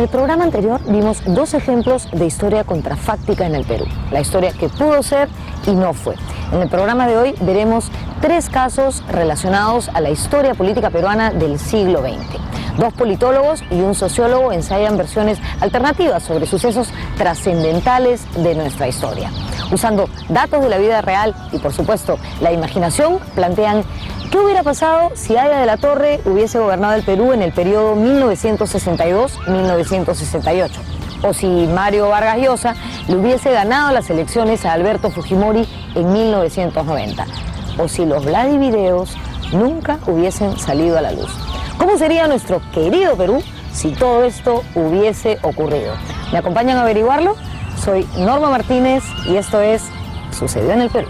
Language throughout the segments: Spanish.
el programa anterior vimos dos ejemplos de historia contrafáctica en el Perú. La historia que pudo ser y no fue. En el programa de hoy veremos tres casos relacionados a la historia política peruana del siglo XX. Dos politólogos y un sociólogo ensayan versiones alternativas sobre sucesos trascendentales de nuestra historia. Usando datos de la vida real y, por supuesto, la imaginación, plantean qué hubiera pasado si Aya de la Torre hubiese gobernado el Perú en el periodo 1962-1968, o si Mario Vargas Llosa le hubiese ganado las elecciones a Alberto Fujimori en 1990, o si los Vladivideos nunca hubiesen salido a la luz. ¿Cómo sería nuestro querido Perú si todo esto hubiese ocurrido? ¿Me acompañan a averiguarlo? Soy Norma Martínez y esto es Sucedió en el Perú.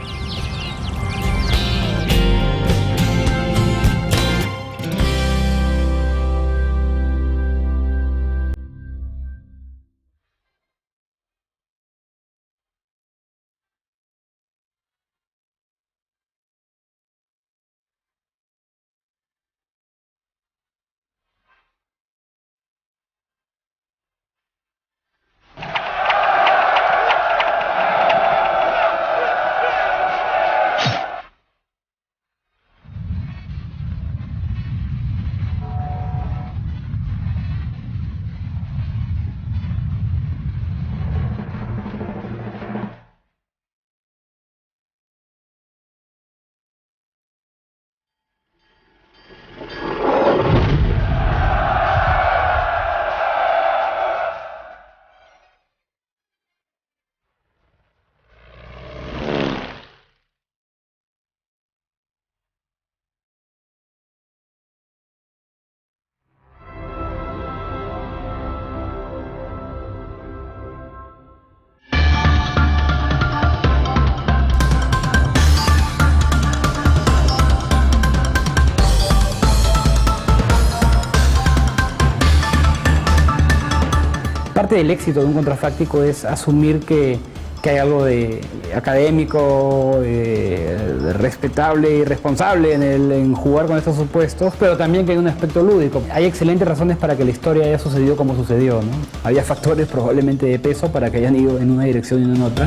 Parte del éxito de un contrafáctico es asumir que hay algo de académico, de respetable y responsable en jugar con estos supuestos, pero también que hay un aspecto lúdico. Hay excelentes razones para que la historia haya sucedido como sucedió, ¿no? Había factores probablemente de peso para que hayan ido en una dirección y no en otra.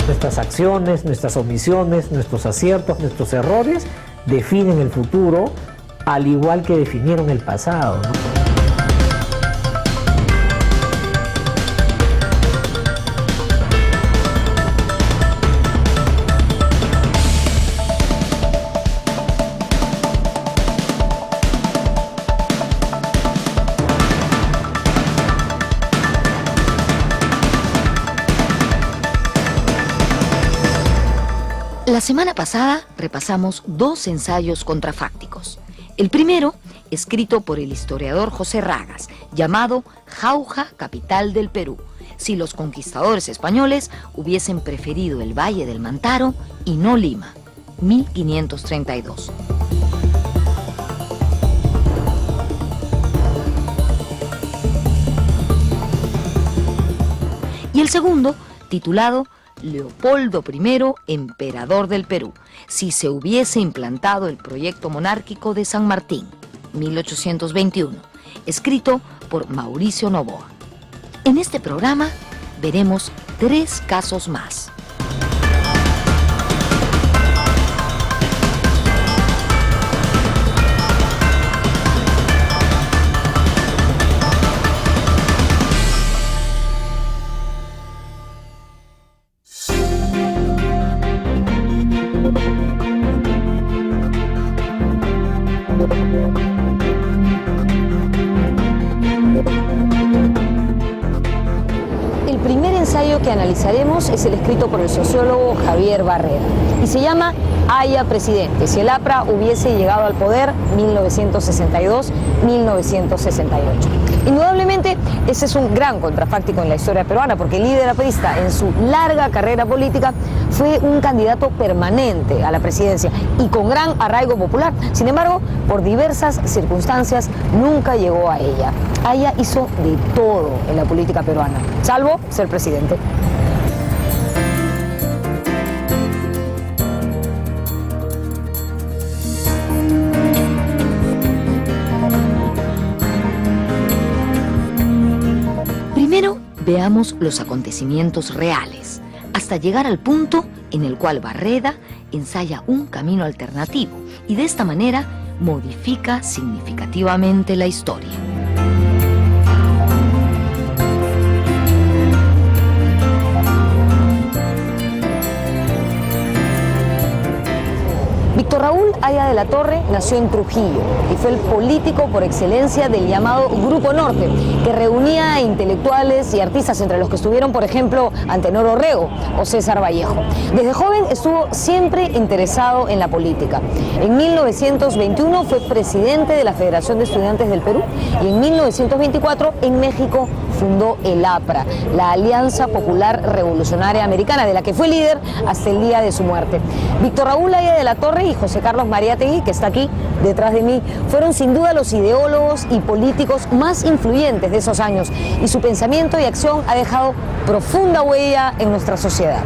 Nuestras acciones, nuestras omisiones, nuestros aciertos, nuestros errores definen el futuro, al igual que definieron el pasado, ¿no? La semana pasada repasamos dos ensayos contrafácticos. El primero, escrito por el historiador José Ragas, llamado Jauja, capital del Perú, si los conquistadores españoles hubiesen preferido el Valle del Mantaro y no Lima, 1532. Y el segundo, titulado Leopoldo I, emperador del Perú, si se hubiese implantado el proyecto monárquico de San Martín, 1821, escrito por Mauricio Novoa. En este programa veremos tres casos más. El primer ensayo que analizaremos es el escrito por el sociólogo Javier Barrera y se llama Aya presidente, si el APRA hubiese llegado al poder 1962-1968. Indudablemente, ese es un gran contrafáctico en la historia peruana, porque el líder aprista en su larga carrera política fue un candidato permanente a la presidencia y con gran arraigo popular. Sin embargo, por diversas circunstancias, nunca llegó a ella. Aya hizo de todo en la política peruana, salvo ser presidente. veamos los acontecimientos reales, hasta llegar al punto en el cual Barreda ensaya un camino alternativo y de esta manera modifica significativamente la historia. Víctor Raúl Haya de la Torre nació en Trujillo y fue el político por excelencia del llamado Grupo Norte, que reunía a intelectuales y artistas, entre los que estuvieron, por ejemplo, Antenor Orrego o César Vallejo. Desde joven estuvo siempre interesado en la política. En 1921 fue presidente de la Federación de Estudiantes del Perú y en 1924 en México fundó el APRA, la Alianza Popular Revolucionaria Americana, de la que fue líder hasta el día de su muerte. Víctor Raúl Haya de la Torre y José Carlos Mariátegui, que está aquí detrás de mí, fueron sin duda los ideólogos y políticos más influyentes de esos años, y su pensamiento y acción ha dejado profunda huella en nuestra sociedad.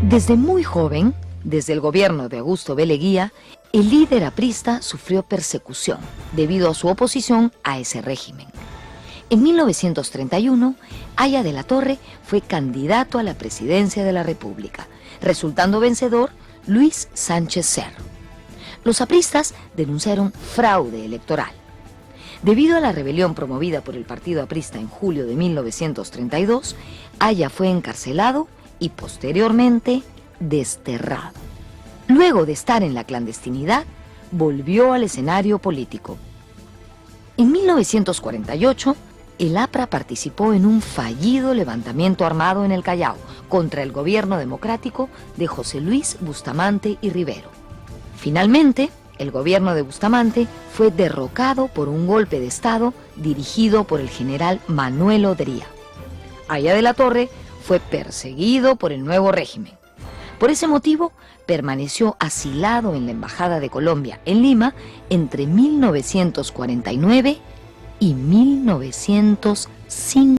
Desde muy joven, desde el gobierno de Augusto B. Leguía, el líder aprista sufrió persecución debido a su oposición a ese régimen. En 1931, Haya de la Torre fue candidato a la presidencia de la República, resultando vencedor Luis Sánchez Cerro. Los apristas denunciaron fraude electoral. Debido a la rebelión promovida por el Partido Aprista en julio de 1932, Haya fue encarcelado y posteriormente desterrado. Luego de estar en la clandestinidad, volvió al escenario político. En 1948, el APRA participó en un fallido levantamiento armado en el Callao contra el gobierno democrático de José Luis Bustamante y Rivero. Finalmente, el gobierno de Bustamante fue derrocado por un golpe de Estado dirigido por el general Manuel Odría. Haya de la Torre fue perseguido por el nuevo régimen. Por ese motivo, permaneció asilado en la Embajada de Colombia en Lima entre 1949 y 1905.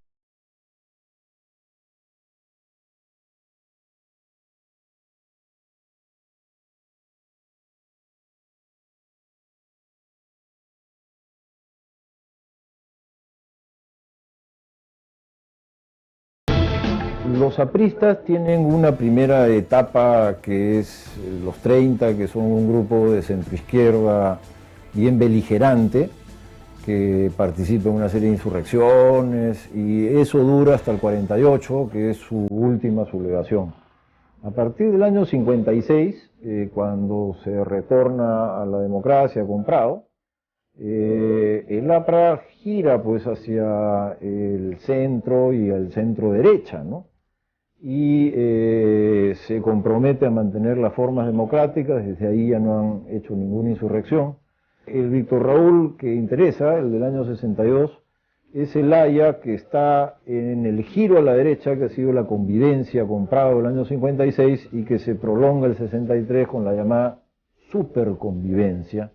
Los apristas tienen una primera etapa que es los 30, que son un grupo de centroizquierda bien beligerante, que participa en una serie de insurrecciones, y eso dura hasta el 48, que es su última sublevación. A partir del año 56, cuando se retorna a la democracia con Prado, el APRA gira pues hacia el centro y el centro derecha, ¿no? Y se compromete a mantener las formas democráticas. Desde ahí ya no han hecho ninguna insurrección. El Víctor Raúl que interesa, el del año 62, es el Haya que está en el giro a la derecha, que ha sido la convivencia con Prado del año 56 y que se prolonga el 63 con la llamada superconvivencia,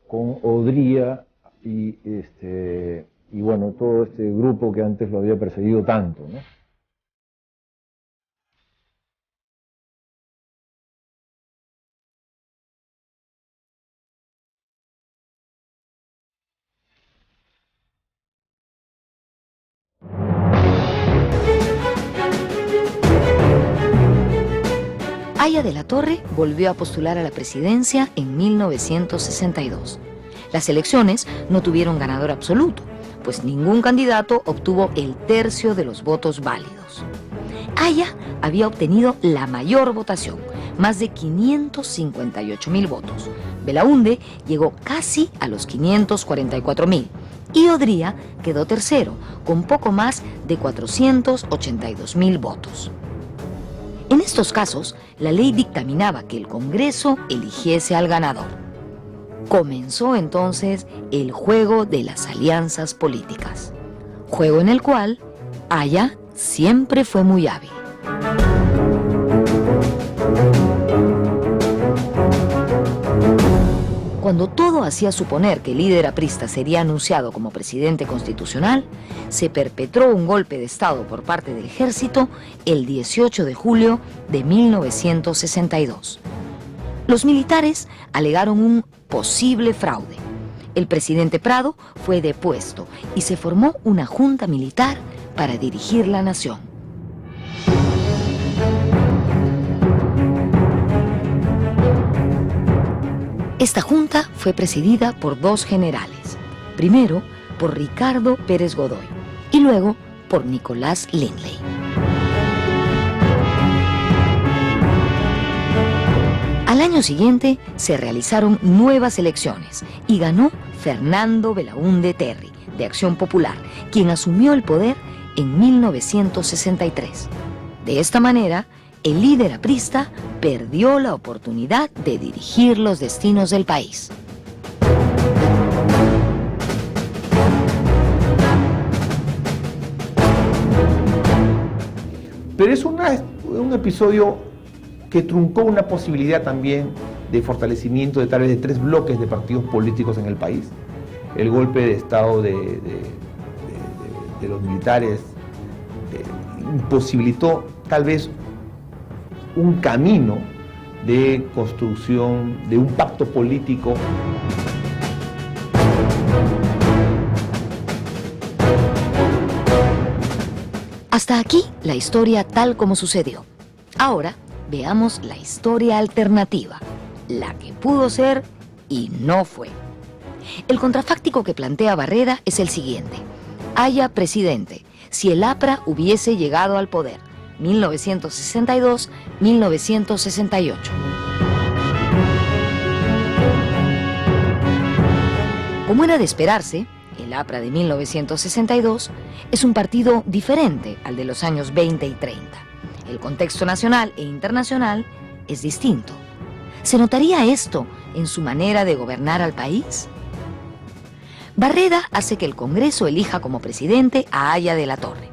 con Odría y bueno, todo este grupo que antes lo había perseguido tanto, ¿no? Haya de la Torre volvió a postular a la presidencia en 1962. Las elecciones no tuvieron ganador absoluto, pues ningún candidato obtuvo el tercio de los votos válidos. Haya había obtenido la mayor votación, más de 558.000 votos. Belaúnde llegó casi a los 544.000 y Odría quedó tercero, con poco más de 482.000 votos. En estos casos, la ley dictaminaba que el Congreso eligiese al ganador. Comenzó entonces el juego de las alianzas políticas, juego en el cual Haya siempre fue muy hábil. Cuando todo hacía suponer que el líder aprista sería anunciado como presidente constitucional, se perpetró un golpe de Estado por parte del ejército el 18 de julio de 1962. Los militares alegaron un posible fraude. El presidente Prado fue depuesto y se formó una junta militar para dirigir la nación. Esta junta fue presidida por dos generales, primero por Ricardo Pérez Godoy y luego por Nicolás Lindley. Al año siguiente se realizaron nuevas elecciones y ganó Fernando Belaúnde Terry, de Acción Popular, quien asumió el poder en 1963. De esta manera, el líder aprista perdió la oportunidad de dirigir los destinos del país. Pero es un episodio que truncó una posibilidad también de fortalecimiento de tal vez de tres bloques de partidos políticos en el país. El golpe de Estado de los militares imposibilitó tal vez un camino de construcción de un pacto político. Hasta aquí la historia tal como sucedió. Ahora veamos la historia alternativa, la que pudo ser y no fue. El contrafáctico que plantea Barreda es el siguiente: haya presidente, si el APRA hubiese llegado al poder, 1962-1968. Como era de esperarse, el APRA de 1962 es un partido diferente al de los años 20 y 30. El contexto nacional e internacional es distinto. ¿Se notaría esto en su manera de gobernar al país? Barreda hace que el Congreso elija como presidente a Haya de la Torre.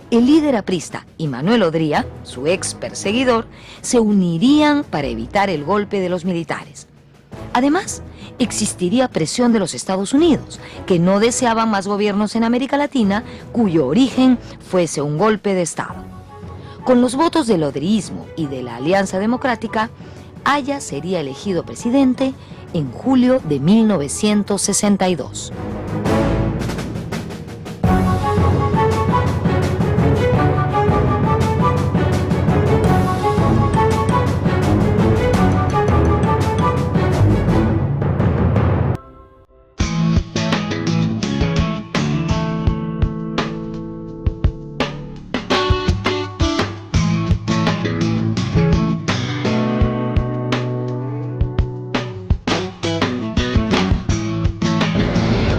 El líder aprista y Manuel Odría, su ex perseguidor, se unirían para evitar el golpe de los militares. Además, existiría presión de los Estados Unidos, que no deseaban más gobiernos en América Latina cuyo origen fuese un golpe de Estado. Con los votos del odriismo y de la Alianza Democrática, Haya sería elegido presidente en julio de 1962.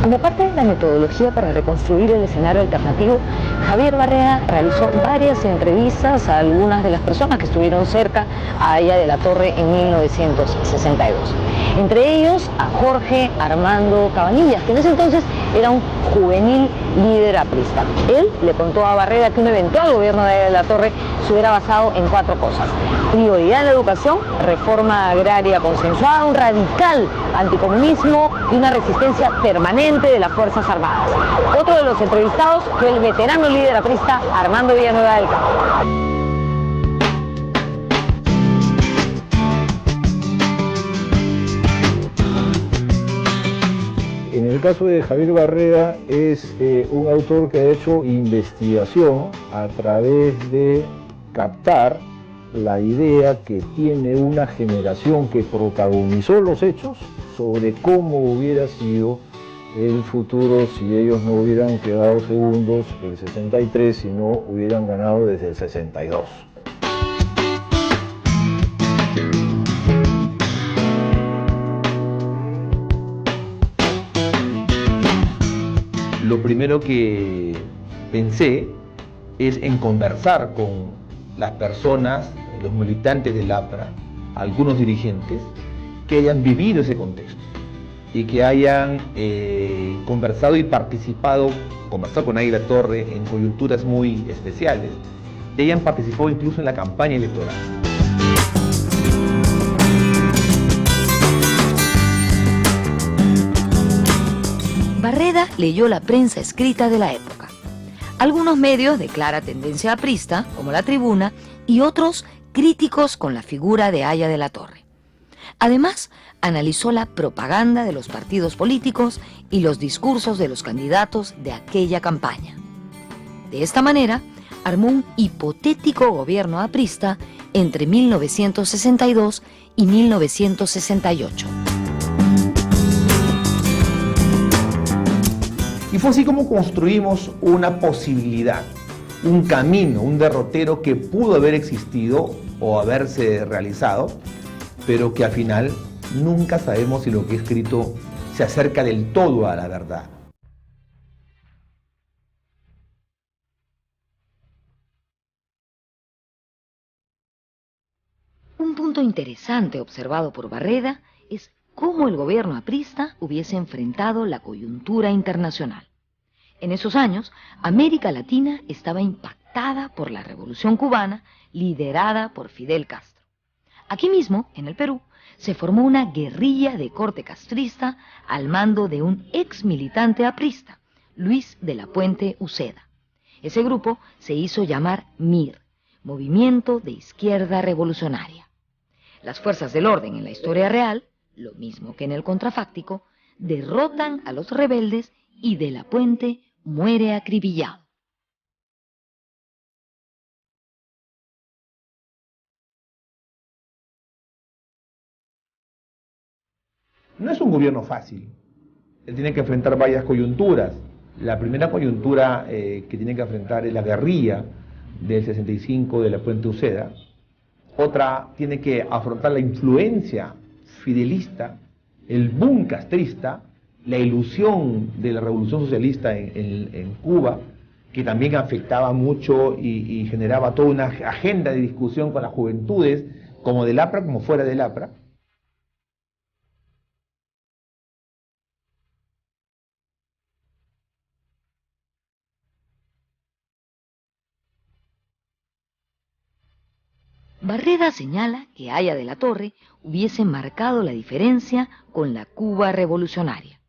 Como parte de la metodología para reconstruir el escenario alternativo, Javier Barreda realizó varias entrevistas a algunas de las personas que estuvieron cerca a Haya de la Torre en 1962. Entre ellos a Jorge Armando Cabanillas, que en ese entonces era un juvenil líder aprista. Él le contó a Barreda que un eventual gobierno de Haya de la Torre se hubiera basado en 4 cosas: prioridad en la educación, reforma agraria consensuada, un radical anticomunismo y una resistencia permanente de las Fuerzas Armadas. Otro de los entrevistados fue el veterano líder aprista Armando Villanueva del Campo. En el caso de Javier Barreda es un autor que ha hecho investigación a través de captar la idea que tiene una generación que protagonizó los hechos sobre cómo hubiera sido el futuro si ellos no hubieran quedado segundos el 63, si no hubieran ganado desde el 62. Lo primero que pensé es en conversar con las personas, los militantes del APRA, algunos dirigentes, que hayan vivido ese contexto y que hayan conversado y participado con Haya de la Torre en coyunturas muy especiales, y hayan participado incluso en la campaña electoral. Barreda leyó la prensa escrita de la época. Algunos medios de clara tendencia aprista, como La Tribuna, y otros críticos con la figura de Haya de la Torre. Además, analizó la propaganda de los partidos políticos y los discursos de los candidatos de aquella campaña. De esta manera, armó un hipotético gobierno aprista entre 1962 y 1968. Y fue así como construimos una posibilidad, un camino, un derrotero que pudo haber existido o haberse realizado, pero que al final nunca sabemos si lo que he escrito se acerca del todo a la verdad. Un punto interesante observado por Barreda es cómo el gobierno aprista hubiese enfrentado la coyuntura internacional. En esos años, América Latina estaba impactada por la Revolución Cubana, liderada por Fidel Castro. Aquí mismo, en el Perú, se formó una guerrilla de corte castrista al mando de un ex militante aprista, Luis de la Puente Uceda. Ese grupo se hizo llamar MIR, Movimiento de Izquierda Revolucionaria. Las fuerzas del orden en la historia real, lo mismo que en el contrafáctico, derrotan a los rebeldes y de la Puente muere acribillado. No es un gobierno fácil. Él tiene que enfrentar varias coyunturas. La primera coyuntura que tiene que enfrentar es la guerrilla del 65 de la Puente Uceda. Otra tiene que afrontar la influencia fidelista, el boom castrista, la ilusión de la revolución socialista en Cuba, que también afectaba mucho y generaba toda una agenda de discusión con las juventudes, como del APRA como fuera del APRA. Barreda señala que Haya de la Torre hubiese marcado la diferencia con la Cuba revolucionaria.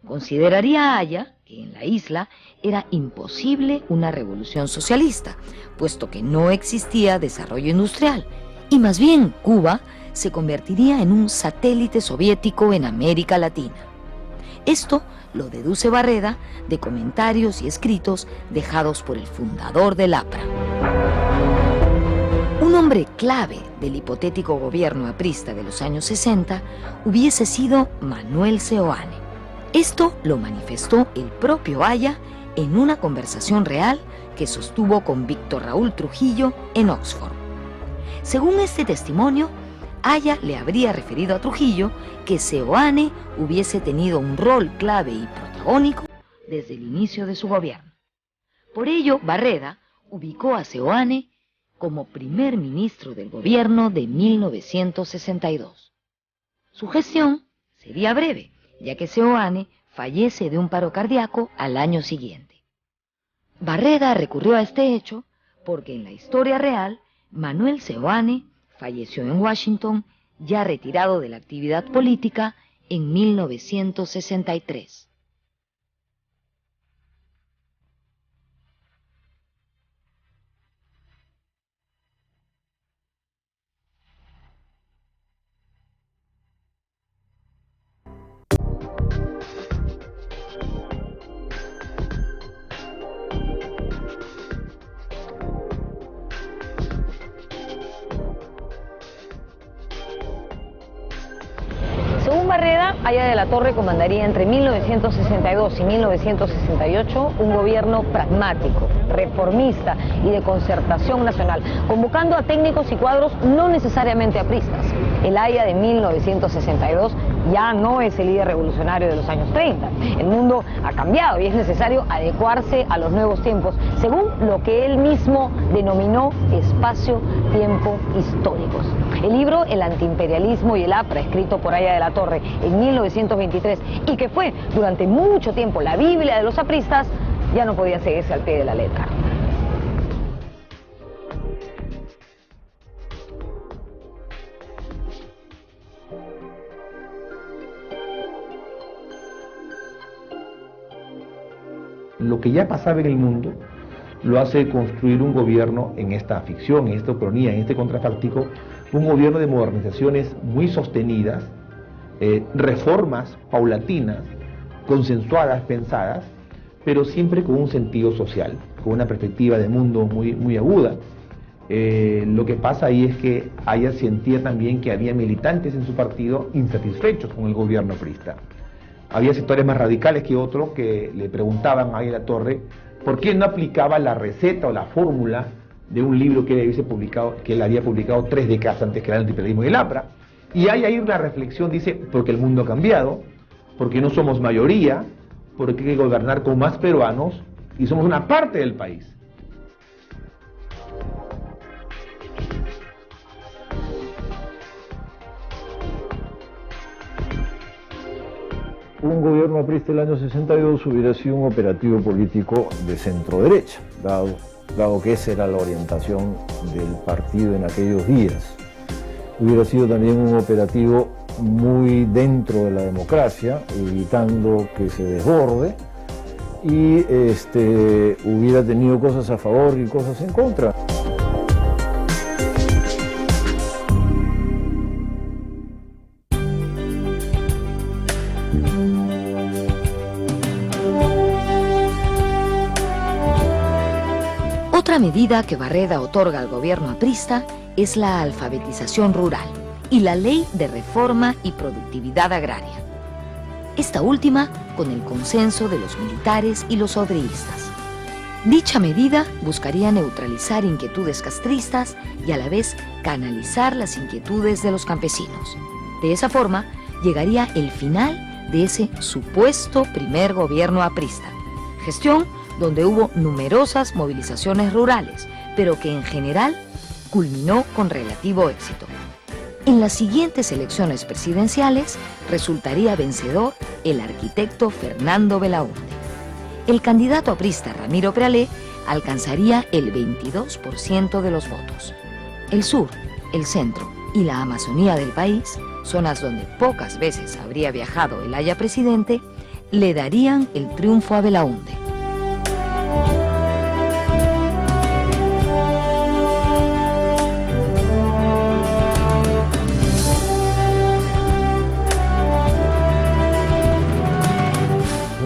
Consideraría a Haya que en la isla era imposible una revolución socialista, puesto que no existía desarrollo industrial, y más bien Cuba se convertiría en un satélite soviético en América Latina. Esto lo deduce Barreda de comentarios y escritos dejados por el fundador del APRA. Un hombre clave del hipotético gobierno aprista de los años 60 hubiese sido Manuel Seoane. Esto lo manifestó el propio Haya en una conversación real que sostuvo con Víctor Raúl Trujillo en Oxford. Según este testimonio, Haya le habría referido a Trujillo que Seoane hubiese tenido un rol clave y protagónico desde el inicio de su gobierno. Por ello, Barreda ubicó a Seoane como primer ministro del gobierno de 1962. Su gestión sería breve, ya que Seoane fallece de un paro cardíaco al año siguiente. Barreda recurrió a este hecho porque en la historia real, Manuel Seoane falleció en Washington, ya retirado de la actividad política, en 1963. Según Barreda, Haya de la Torre comandaría entre 1962 y 1968 un gobierno pragmático, reformista y de concertación nacional, convocando a técnicos y cuadros no necesariamente apristas. El Haya de 1962 ya no es el líder revolucionario de los años 30. El mundo ha cambiado y es necesario adecuarse a los nuevos tiempos, según lo que él mismo denominó espacio-tiempo históricos. El libro El antiimperialismo y el APRA, escrito por Haya de la Torre en 1923 y que fue durante mucho tiempo la Biblia de los apristas, ya no podía seguirse al pie de la letra. lo que ya pasaba en el mundo lo hace construir un gobierno en esta ficción, en esta ucronía, en este contrafáctico, un gobierno de modernizaciones muy sostenidas, reformas paulatinas, consensuadas, pensadas, pero siempre con un sentido social, con una perspectiva de mundo muy aguda. Lo que pasa ahí es que ella sentía también que había militantes en su partido insatisfechos con el gobierno aprista. Había sectores más radicales que otros que le preguntaban a Águila Torre por qué no aplicaba la receta o la fórmula de un libro que él había publicado 3 décadas antes, que era el Antiimperialismo y el APRA. Y hay ahí una reflexión, dice, porque el mundo ha cambiado, porque no somos mayoría, porque hay que gobernar con más peruanos y somos una parte del país. Un gobierno aprista del año 62 hubiera sido un operativo político de centro-derecha, dado que esa era la orientación del partido en aquellos días. Hubiera sido también un operativo muy dentro de la democracia, evitando que se desborde, y hubiera tenido cosas a favor y cosas en contra. Otra medida que Barreda otorga al gobierno aprista es la alfabetización rural y la Ley de Reforma y Productividad Agraria. Esta última con el consenso de los militares y los odreístas. Dicha medida buscaría neutralizar inquietudes castristas y a la vez canalizar las inquietudes de los campesinos. De esa forma, llegaría el final de ese supuesto primer gobierno aprista. Gestión donde hubo numerosas movilizaciones rurales, pero que en general culminó con relativo éxito. En las siguientes elecciones presidenciales resultaría vencedor el arquitecto Fernando Belaúnde. El candidato aprista Ramiro Prealé alcanzaría el 22% de los votos. El sur, el centro y la Amazonía del país, zonas donde pocas veces habría viajado el haya presidente, le darían el triunfo a Belaúnde.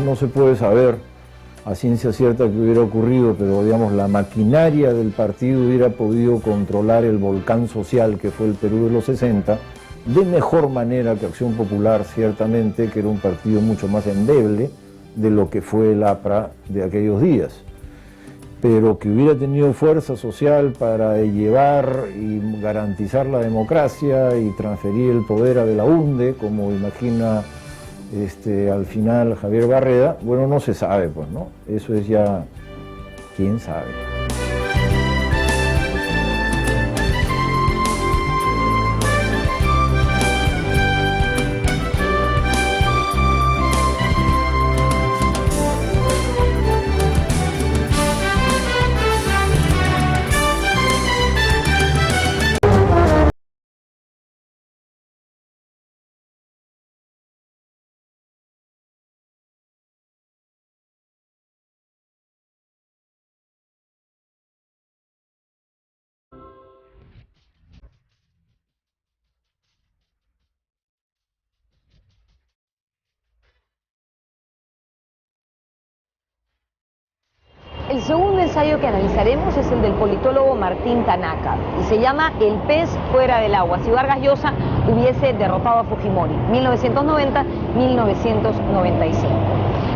No se puede saber a ciencia cierta que hubiera ocurrido, pero digamos la maquinaria del partido hubiera podido controlar el volcán social que fue el Perú de los 60 de mejor manera que Acción Popular, ciertamente, que era un partido mucho más endeble de lo que fue el APRA de aquellos días, pero que hubiera tenido fuerza social para llevar y garantizar la democracia y transferir el poder a Belaúnde, como imagina al final Javier Barreda. Bueno, no se sabe, pues, ¿no? Eso es ya, quién sabe. El segundo ensayo que analizaremos es el del politólogo Martín Tanaka y se llama El pez fuera del agua, si Vargas Llosa hubiese derrotado a Fujimori, 1990-1995.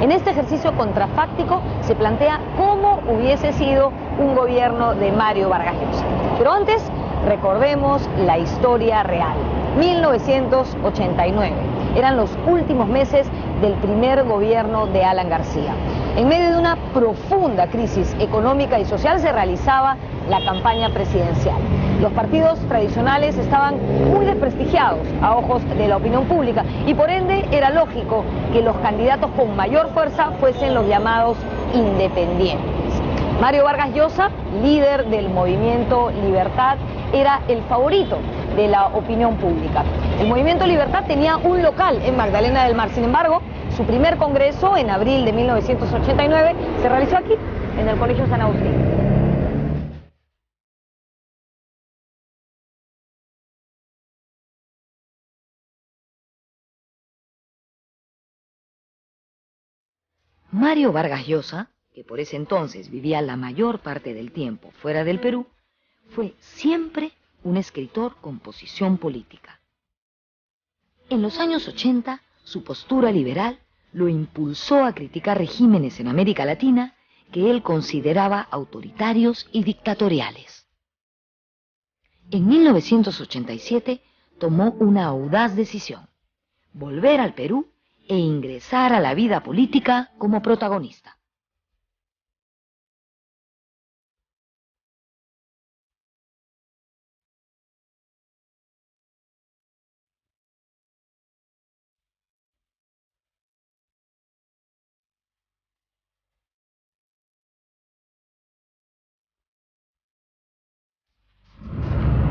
En este ejercicio contrafáctico se plantea cómo hubiese sido un gobierno de Mario Vargas Llosa. Pero antes, recordemos la historia real. 1989. Eran los últimos meses del primer gobierno de Alan García. En medio de una profunda crisis económica y social se realizaba la campaña presidencial. Los partidos tradicionales estaban muy desprestigiados a ojos de la opinión pública y por ende era lógico que los candidatos con mayor fuerza fuesen los llamados independientes. Mario Vargas Llosa, líder del movimiento Libertad, era el favorito de la opinión pública. El movimiento Libertad tenía un local en Magdalena del Mar, sin embargo, Su primer congreso, en abril de 1989, se realizó aquí, en el Colegio San Agustín. Mario Vargas Llosa, que por ese entonces vivía la mayor parte del tiempo fuera del Perú, fue siempre un escritor con posición política. En los años 80, su postura liberal lo impulsó a criticar regímenes en América Latina que él consideraba autoritarios y dictatoriales. En 1987 tomó una audaz decisión: volver al Perú e ingresar a la vida política como protagonista.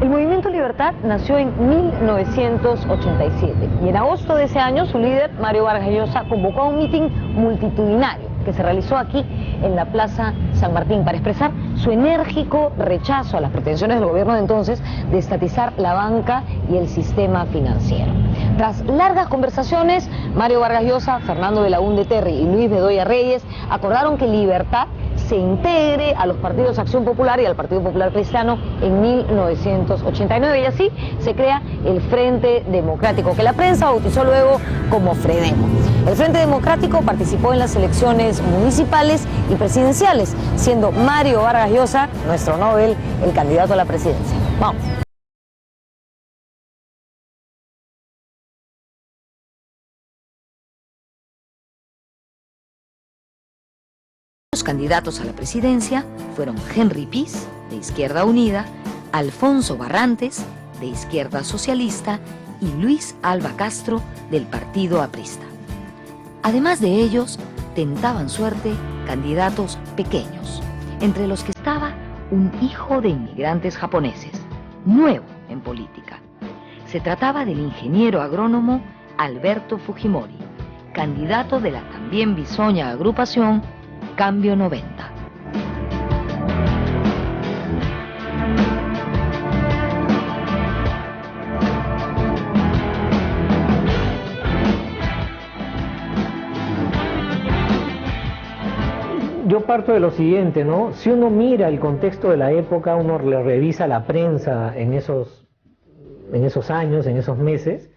El Movimiento Libertad nació en 1987 y en agosto de ese año su líder, Mario Vargas Llosa, convocó a un mitin multitudinario que se realizó aquí en la Plaza San Martín para expresar su enérgico rechazo a las pretensiones del gobierno de entonces de estatizar la banca y el sistema financiero. Tras largas conversaciones, Mario Vargas Llosa, Fernando Belaúnde Terry y Luis Bedoya Reyes acordaron que Libertad se integre a los partidos Acción Popular y al Partido Popular Cristiano en 1989, y así se crea el Frente Democrático, que la prensa bautizó luego como Fredemo. El Frente Democrático participó en las elecciones municipales y presidenciales, siendo Mario Vargas Llosa, nuestro Nobel, el candidato a la presidencia. Vamos. Los candidatos a la presidencia fueron Henry Piz, de Izquierda Unida, Alfonso Barrantes, de Izquierda Socialista, y Luis Alva Castro, del Partido Aprista. Además de ellos, tentaban suerte candidatos pequeños, entre los que estaba un hijo de inmigrantes japoneses, nuevo en política. Se trataba del ingeniero agrónomo Alberto Fujimori, candidato de la también bisoña agrupación Cambio 90. Yo parto de lo siguiente, ¿no? Si uno mira el contexto de la época, uno le revisa la prensa en esos años, en esos meses,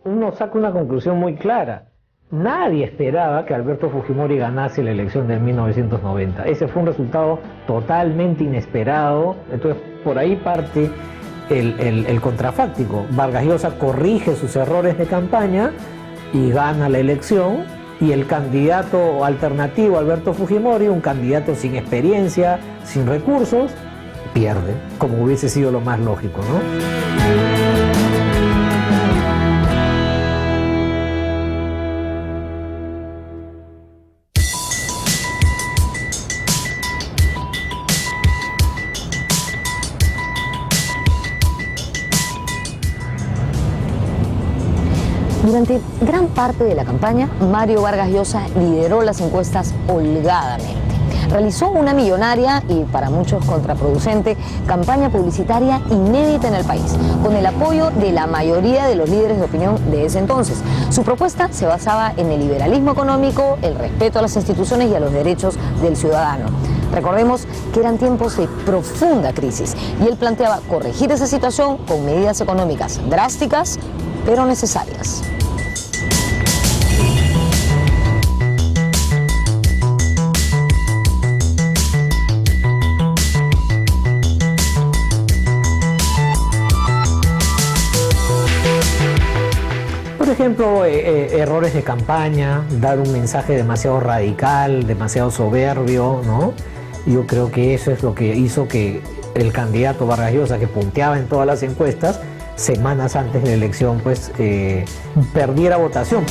uno saca una conclusión muy clara. Nadie esperaba que Alberto Fujimori ganase la elección de 1990. Ese fue un resultado totalmente inesperado. Entonces, por ahí parte el contrafáctico. Vargas Llosa corrige sus errores de campaña y gana la elección. Y el candidato alternativo, Alberto Fujimori, un candidato sin experiencia, sin recursos, pierde, como hubiese sido lo más lógico, ¿no? Durante gran parte de la campaña, Mario Vargas Llosa lideró las encuestas holgadamente. Realizó una millonaria y para muchos contraproducente campaña publicitaria inédita en el país, con el apoyo de la mayoría de los líderes de opinión de ese entonces. Su propuesta se basaba en el liberalismo económico, el respeto a las instituciones y a los derechos del ciudadano. Recordemos que eran tiempos de profunda crisis y él planteaba corregir esa situación con medidas económicas drásticas, pero necesarias. Por ejemplo, errores de campaña, dar un mensaje demasiado radical, demasiado soberbio, ¿no? Yo creo que eso es lo que hizo que el candidato Vargas Llosa, que punteaba en todas las encuestas, semanas antes de la elección, pues perdiera votación.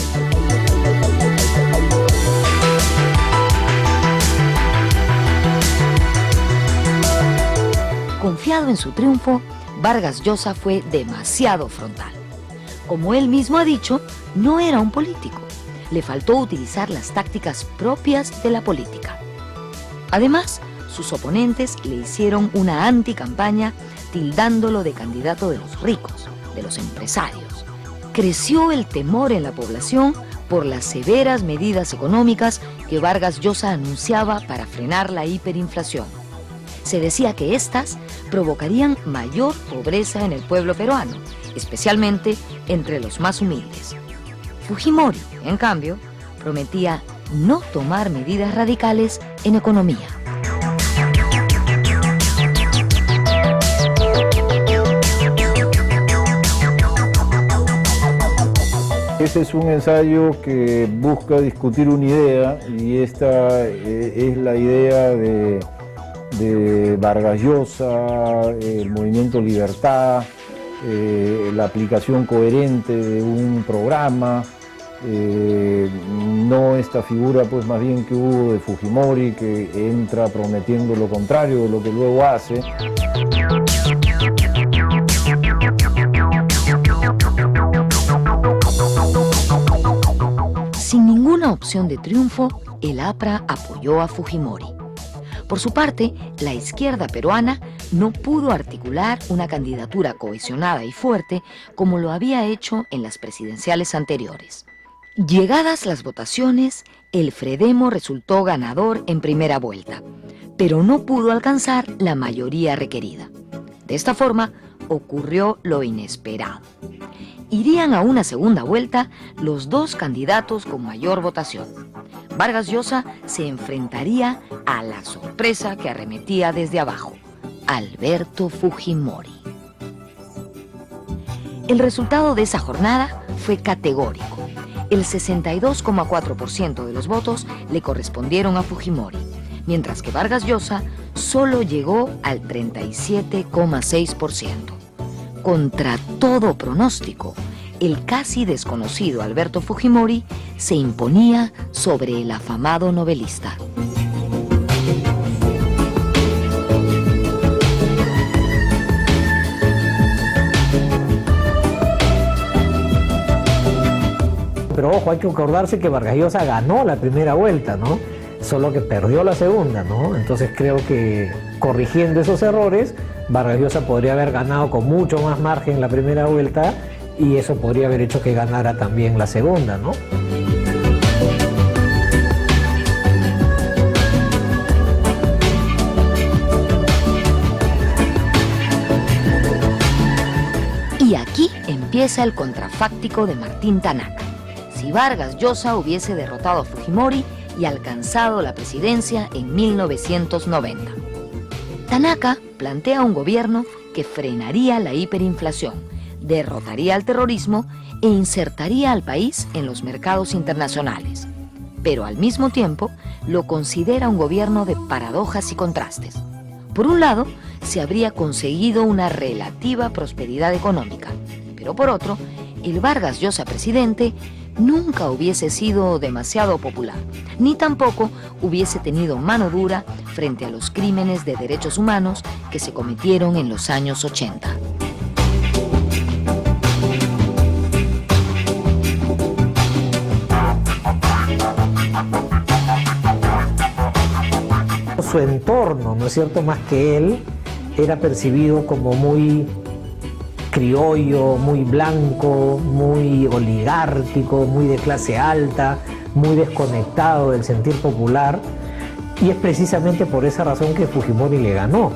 Confiado en su triunfo, Vargas Llosa fue demasiado frontal. Como él mismo ha dicho, no era un político. le faltó utilizar las tácticas propias de la política. Además, sus oponentes le hicieron una anticampaña tildándolo de candidato de los ricos, de los empresarios. Creció el temor en la población por las severas medidas económicas que Vargas Llosa anunciaba para frenar la hiperinflación. Se decía que éstas provocarían mayor pobreza en el pueblo peruano, especialmente entre los más humildes. Fujimori, en cambio, prometía no tomar medidas radicales en economía. Ese es un ensayo que busca discutir una idea, y esta es la idea de Vargas Llosa, el movimiento Libertad, la aplicación coherente de un programa, no esta figura pues más bien que hubo de Fujimori, que entra prometiendo lo contrario de lo que luego hace. Sin ninguna opción de triunfo, el APRA apoyó a Fujimori. Por su parte, la izquierda peruana no pudo articular una candidatura cohesionada y fuerte como lo había hecho en las presidenciales anteriores. Llegadas las votaciones, el Fredemo resultó ganador en primera vuelta, pero no pudo alcanzar la mayoría requerida. De esta forma, ocurrió lo inesperado. Irían a una segunda vuelta los dos candidatos con mayor votación. Vargas Llosa se enfrentaría a la sorpresa que arremetía desde abajo, Alberto Fujimori. El resultado de esa jornada fue categórico. El 62,4% de los votos le correspondieron a Fujimori, mientras que Vargas Llosa solo llegó al 37,6%. Contra todo pronóstico, el casi desconocido Alberto Fujimori se imponía sobre el afamado novelista. Pero ojo, hay que acordarse que Vargas Llosa ganó la primera vuelta, ¿no? Solo que perdió la segunda, ¿no? Entonces creo que corrigiendo esos errores, Vargas Llosa podría haber ganado con mucho más margen la primera vuelta, y eso podría haber hecho que ganara también la segunda, ¿no? Y aquí empieza el contrafáctico de Martín Tanaka. Si Vargas Llosa hubiese derrotado a Fujimori y alcanzado la presidencia en 1990. Tanaka plantea un gobierno que frenaría la hiperinflación, derrotaría al terrorismo e insertaría al país en los mercados internacionales. Pero al mismo tiempo lo considera un gobierno de paradojas y contrastes. Por un lado, se habría conseguido una relativa prosperidad económica, pero por otro, el Vargas Llosa presidente nunca hubiese sido demasiado popular, ni tampoco hubiese tenido mano dura frente a los crímenes de derechos humanos que se cometieron en los años 80. Su entorno, ¿no es cierto?, más que él, era percibido como muy criollo, muy blanco, muy oligárquico, muy de clase alta, muy desconectado del sentir popular, y es precisamente por esa razón que Fujimori le ganó.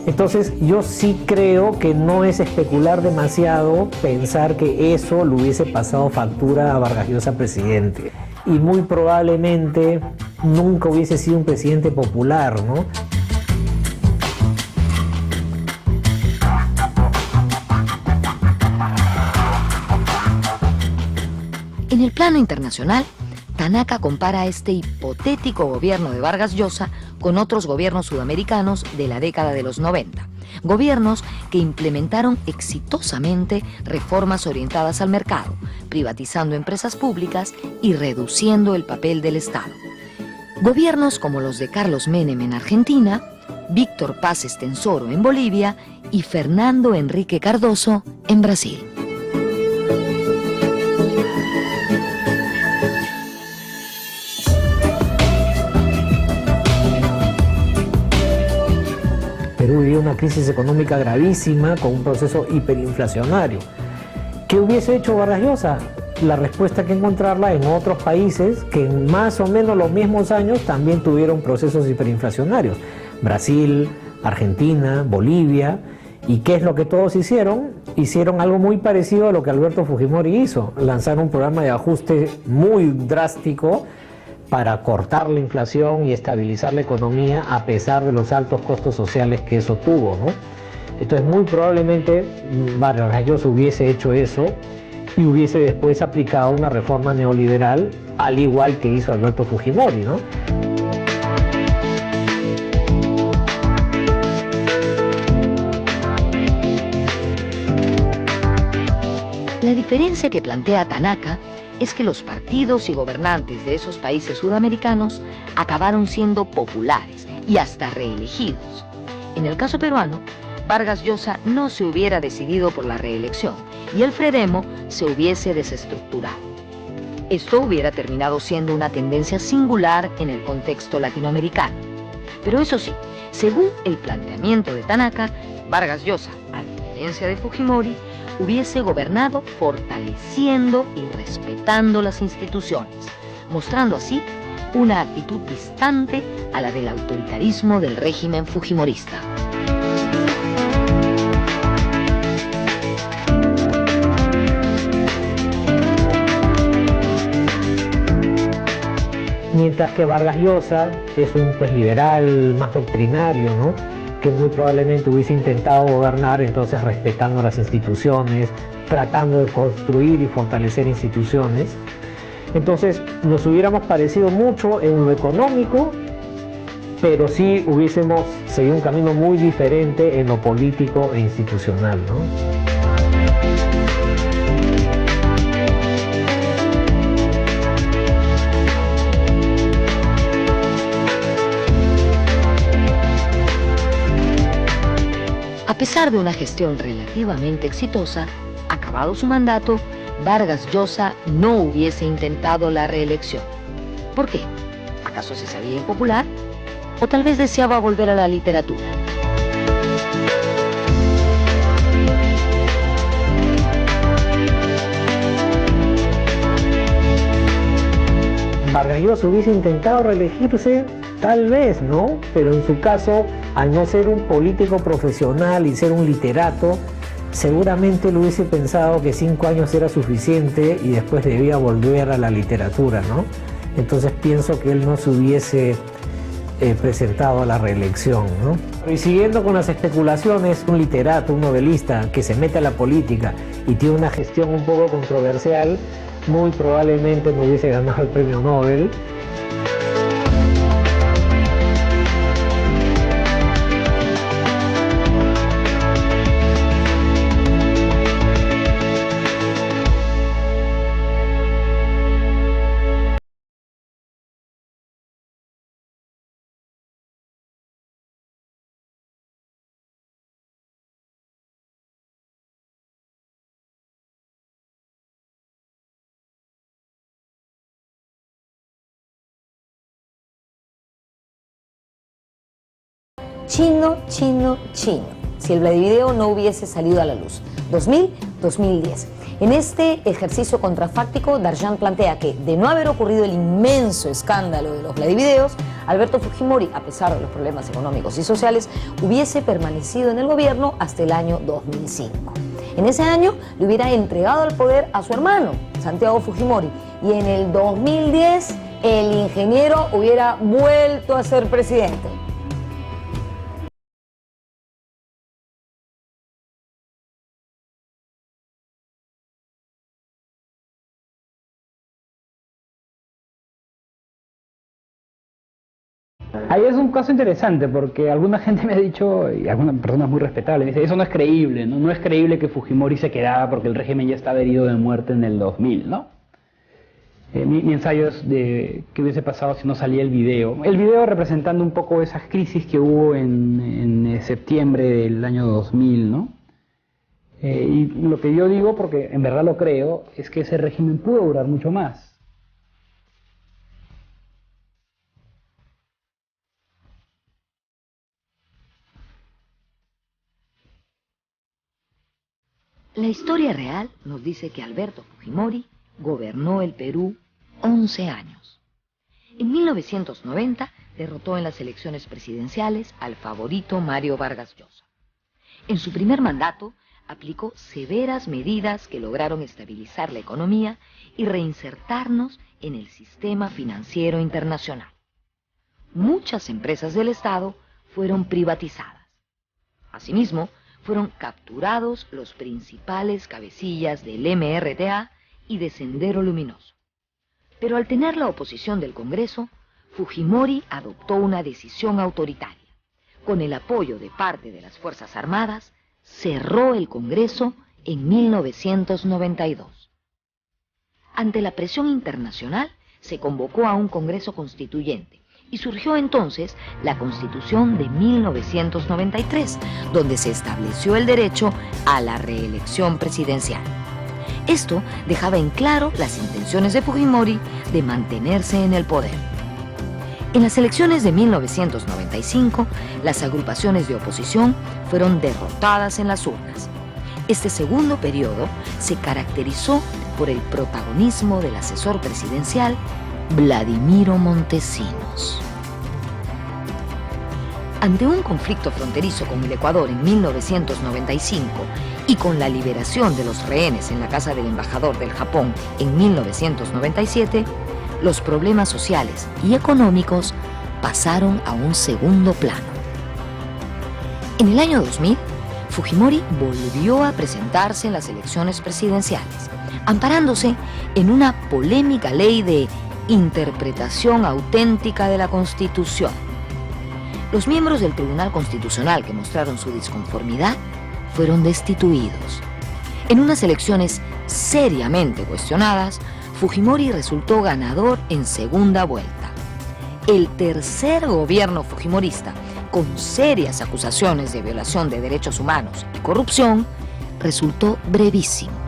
Entonces yo sí creo que no es especular demasiado pensar que eso le hubiese pasado factura a Vargas Llosa presidente, y muy probablemente nunca hubiese sido un presidente popular, ¿no? En el plano internacional, Tanaka compara este hipotético gobierno de Vargas Llosa con otros gobiernos sudamericanos de la década de los 90. Gobiernos que implementaron exitosamente reformas orientadas al mercado, privatizando empresas públicas y reduciendo el papel del Estado. Gobiernos como los de Carlos Menem en Argentina, Víctor Paz Estenssoro en Bolivia y Fernando Henrique Cardoso en Brasil. había una crisis económica gravísima con un proceso hiperinflacionario. ¿Qué hubiese hecho Vargas Llosa? La respuesta hay que encontrarla en otros países que en más o menos los mismos años también tuvieron procesos hiperinflacionarios. Brasil, Argentina, Bolivia. ¿Y qué es lo que todos hicieron? Hicieron algo muy parecido a lo que Alberto Fujimori hizo. Lanzaron un programa de ajuste muy drástico para cortar la inflación y estabilizar la economía a pesar de los altos costos sociales que eso tuvo, ¿no? Entonces muy probablemente Vargas Llosa hubiese hecho eso y hubiese después aplicado una reforma neoliberal al igual que hizo Alberto Fujimori, ¿no? La diferencia que plantea Tanaka es que los partidos y gobernantes de esos países sudamericanos acabaron siendo populares y hasta reelegidos. En el caso peruano, Vargas Llosa no se hubiera decidido por la reelección y el Fredemo se hubiese desestructurado. Esto hubiera terminado siendo una tendencia singular en el contexto latinoamericano. Pero eso sí, según el planteamiento de Tanaka, Vargas Llosa, a diferencia de Fujimori, hubiese gobernado fortaleciendo y respetando las instituciones, mostrando así una actitud distante a la del autoritarismo del régimen fujimorista. Mientras que Vargas Llosa es un liberal más doctrinario, ¿no? Que muy probablemente hubiese intentado gobernar entonces respetando las instituciones, tratando de construir y fortalecer instituciones. Entonces nos hubiéramos parecido mucho en lo económico, pero sí hubiésemos seguido un camino muy diferente en lo político e institucional, ¿no? A pesar de una gestión relativamente exitosa, acabado su mandato, Vargas Llosa no hubiese intentado la reelección. ¿Por qué? ¿Acaso se sabía impopular? ¿O tal vez deseaba volver a la literatura? Vargas Llosa hubiese intentado reelegirse, tal vez, ¿no? Pero en su caso, al no ser un político profesional y ser un literato, seguramente lo hubiese pensado que 5 años era suficiente y después debía volver a la literatura, ¿no? Entonces pienso que él no se hubiese presentado a la reelección, ¿no? Y siguiendo con las especulaciones, un literato, un novelista que se mete a la política y tiene una gestión un poco controversial, muy probablemente no hubiese ganado el premio Nobel. Chino. Si el Vladivideo no hubiese salido a la luz. 2000-2010. En este ejercicio contrafáctico, Darjan plantea que, de no haber ocurrido el inmenso escándalo de los Vladivideos, Alberto Fujimori, a pesar de los problemas económicos y sociales, hubiese permanecido en el gobierno hasta el año 2005. En ese año le hubiera entregado el poder a su hermano, Santiago Fujimori, y en el 2010 el ingeniero hubiera vuelto a ser presidente. Ahí es un caso interesante porque alguna gente me ha dicho, y algunas personas muy respetables, me dice, eso no es creíble, ¿no? No es creíble que Fujimori se quedara porque el régimen ya estaba herido de muerte en el 2000, ¿no? Mi ensayo es de qué hubiese pasado si no salía el video. El video representando un poco esas crisis que hubo en septiembre del año 2000, ¿no? Y lo que yo digo, porque en verdad lo creo, es que ese régimen pudo durar mucho más. La historia real nos dice que Alberto Fujimori gobernó el Perú 11 años. En 1990 derrotó en las elecciones presidenciales al favorito Mario Vargas Llosa. En su primer mandato aplicó severas medidas que lograron estabilizar la economía y reinsertarnos en el sistema financiero internacional. Muchas empresas del Estado fueron privatizadas. Asimismo, fueron capturados los principales cabecillas del MRTA y de Sendero Luminoso. Pero al tener la oposición del Congreso, Fujimori adoptó una decisión autoritaria. Con el apoyo de parte de las Fuerzas Armadas, cerró el Congreso en 1992. Ante la presión internacional, se convocó a un Congreso Constituyente y surgió entonces la Constitución de 1993, donde se estableció el derecho a la reelección presidencial. Esto dejaba en claro las intenciones de Fujimori de mantenerse en el poder. En las elecciones de 1995, las agrupaciones de oposición fueron derrotadas en las urnas. Este segundo periodo se caracterizó por el protagonismo del asesor presidencial Vladimiro Montesinos. Ante un conflicto fronterizo con el Ecuador en 1995 y con la liberación de los rehenes en la casa del embajador del Japón en 1997, los problemas sociales y económicos pasaron a un segundo plano. En el año 2000, Fujimori volvió a presentarse en las elecciones presidenciales, amparándose en una polémica ley de interpretación auténtica de la Constitución. Los miembros del Tribunal Constitucional que mostraron su disconformidad fueron destituidos. En unas elecciones seriamente cuestionadas, Fujimori resultó ganador en segunda vuelta. El tercer gobierno fujimorista, con serias acusaciones de violación de derechos humanos y corrupción, resultó brevísimo.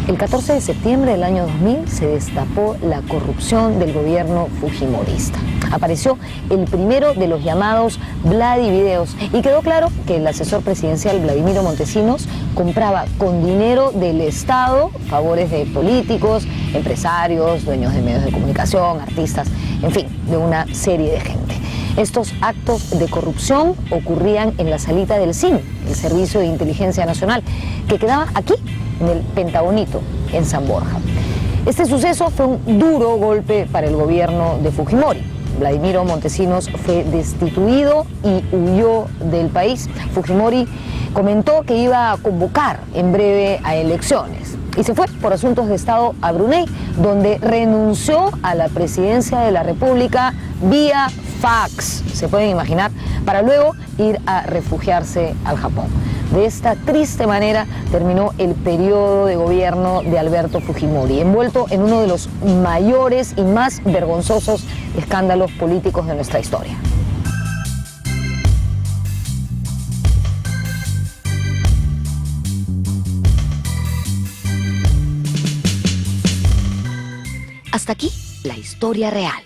El 14 de septiembre del año 2000 se destapó la corrupción del gobierno fujimorista. Apareció el primero de los llamados Vladivideos y quedó claro que el asesor presidencial Vladimiro Montesinos compraba con dinero del Estado favores de políticos, empresarios, dueños de medios de comunicación, artistas, en fin, de una serie de gente. Estos actos de corrupción ocurrían en la salita del SIN, el Servicio de Inteligencia Nacional, que quedaba aquí, en el Pentagonito, en San Borja. Este suceso fue un duro golpe para el gobierno de Fujimori. Vladimiro Montesinos fue destituido y huyó del país. Fujimori comentó que iba a convocar en breve a elecciones y se fue por asuntos de Estado a Brunei, donde renunció a la presidencia de la República vía fax, se pueden imaginar, para luego ir a refugiarse al Japón. De esta triste manera terminó el periodo de gobierno de Alberto Fujimori, envuelto en uno de los mayores y más vergonzosos escándalos políticos de nuestra historia. Hasta aquí la historia real.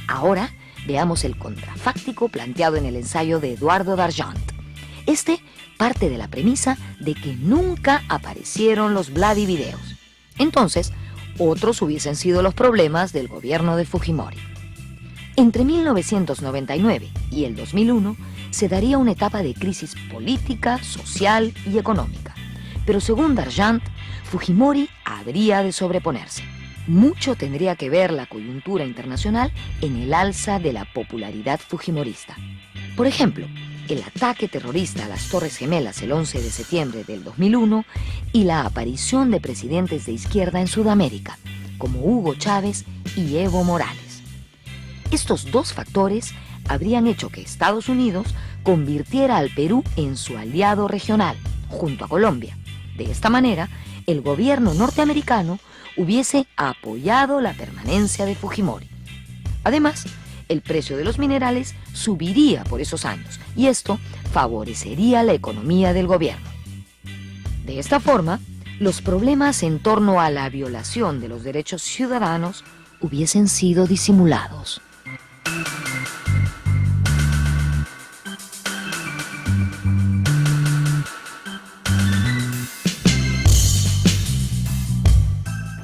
Ahora veamos el contrafáctico planteado en el ensayo de Eduardo Dargent. Este parte de la premisa de que nunca aparecieron los Vladivideos. Entonces, otros hubiesen sido los problemas del gobierno de Fujimori. Entre 1999 y el 2001 se daría una etapa de crisis política, social y económica. Pero según Dargent, Fujimori habría de sobreponerse. Mucho tendría que ver la coyuntura internacional en el alza de la popularidad fujimorista. Por ejemplo, el ataque terrorista a las Torres Gemelas el 11 de septiembre del 2001 y la aparición de presidentes de izquierda en Sudamérica, como Hugo Chávez y Evo Morales. Estos dos factores habrían hecho que Estados Unidos convirtiera al Perú en su aliado regional, junto a Colombia. De esta manera, el gobierno norteamericano hubiese apoyado la permanencia de Fujimori. Además, el precio de los minerales subiría por esos años y esto favorecería la economía del gobierno. De esta forma, los problemas en torno a la violación de los derechos ciudadanos hubiesen sido disimulados.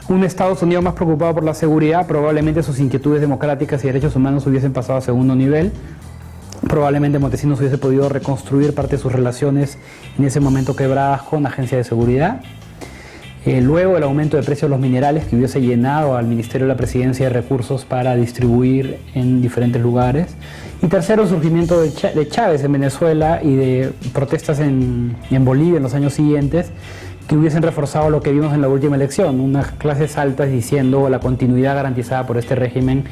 Un Estados Unidos más preocupado por la seguridad, probablemente sus inquietudes democráticas y derechos humanos hubiesen pasado a segundo nivel. Probablemente Montesinos hubiese podido reconstruir parte de sus relaciones en ese momento quebradas con la agencia de seguridad. Luego el aumento de precios de los minerales que hubiese llenado al Ministerio de la Presidencia de recursos para distribuir en diferentes lugares. Y tercero, el surgimiento de Chávez en Venezuela y de protestas en Bolivia en los años siguientes, que hubiesen reforzado lo que vimos en la última elección, unas clases altas diciendo la continuidad garantizada por este régimen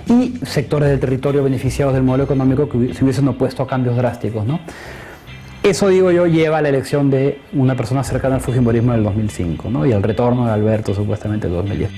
y sectores del territorio beneficiados del modelo económico que se hubiesen opuesto a cambios drásticos, ¿no? Eso, digo yo, lleva a la elección de una persona cercana al fujimorismo del 2005, ¿no? Y al retorno de Alberto supuestamente en 2010.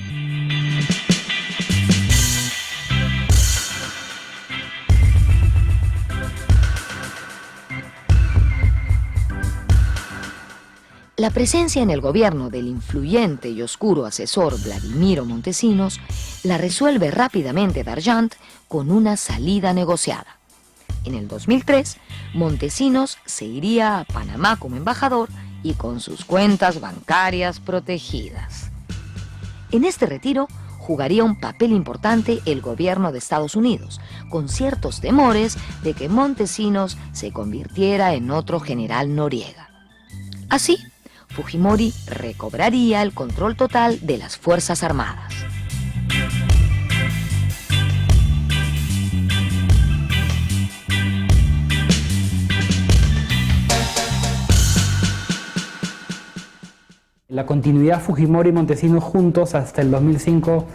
La presencia en el gobierno del influyente y oscuro asesor Vladimiro Montesinos la resuelve rápidamente Dargent con una salida negociada. En el 2003, Montesinos se iría a Panamá como embajador y con sus cuentas bancarias protegidas. En este retiro jugaría un papel importante el gobierno de Estados Unidos, con ciertos temores de que Montesinos se convirtiera en otro general Noriega. Así, Fujimori recobraría el control total de las Fuerzas Armadas. La continuidad Fujimori y Montesinos juntos hasta el 2005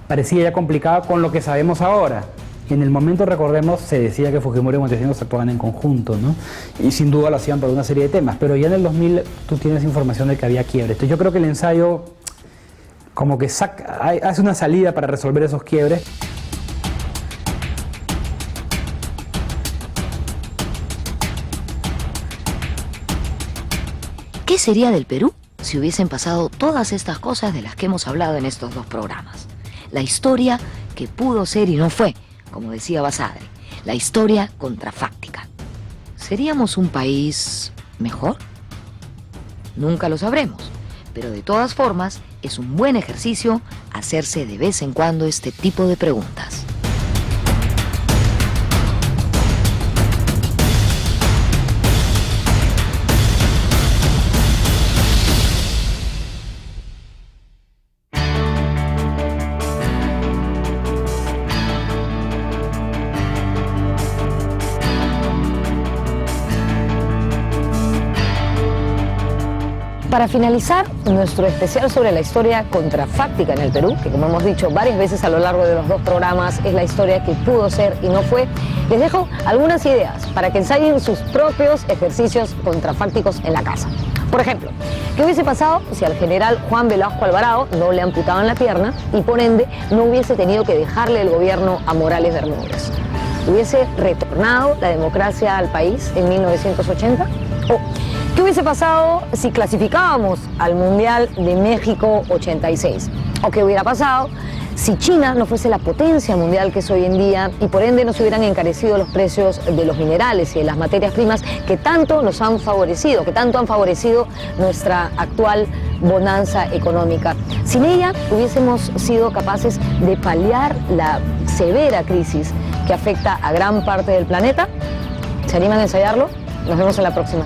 parecía ya complicada con lo que sabemos ahora. En el momento, recordemos, se decía que Fujimori y Montesinos actuaban en conjunto, ¿no? Y sin duda lo hacían por una serie de temas, pero ya en el 2000 tú tienes información de que había quiebre. Entonces yo creo que el ensayo como que hace una salida para resolver esos quiebres. ¿Qué sería del Perú si hubiesen pasado todas estas cosas de las que hemos hablado en estos dos programas? La historia que pudo ser y no fue, como decía Basadre, la historia contrafáctica. ¿Seríamos un país mejor? Nunca lo sabremos, pero de todas formas es un buen ejercicio hacerse de vez en cuando este tipo de preguntas. Para finalizar nuestro especial sobre la historia contrafáctica en el Perú, que como hemos dicho varias veces a lo largo de los dos programas, es la historia que pudo ser y no fue, les dejo algunas ideas para que ensayen sus propios ejercicios contrafácticos en la casa. Por ejemplo, ¿qué hubiese pasado si al general Juan Velasco Alvarado no le amputaban la pierna y por ende no hubiese tenido que dejarle el gobierno a Morales Bermúdez? ¿Hubiese retornado la democracia al país en 1980? ¿O qué hubiese pasado si clasificábamos al Mundial de México 86? ¿O qué hubiera pasado si China no fuese la potencia mundial que es hoy en día y por ende no se hubieran encarecido los precios de los minerales y de las materias primas que tanto nos han favorecido, que tanto han favorecido nuestra actual bonanza económica? Sin ella hubiésemos sido capaces de paliar la severa crisis que afecta a gran parte del planeta. ¿Se animan a ensayarlo? Nos vemos en la próxima.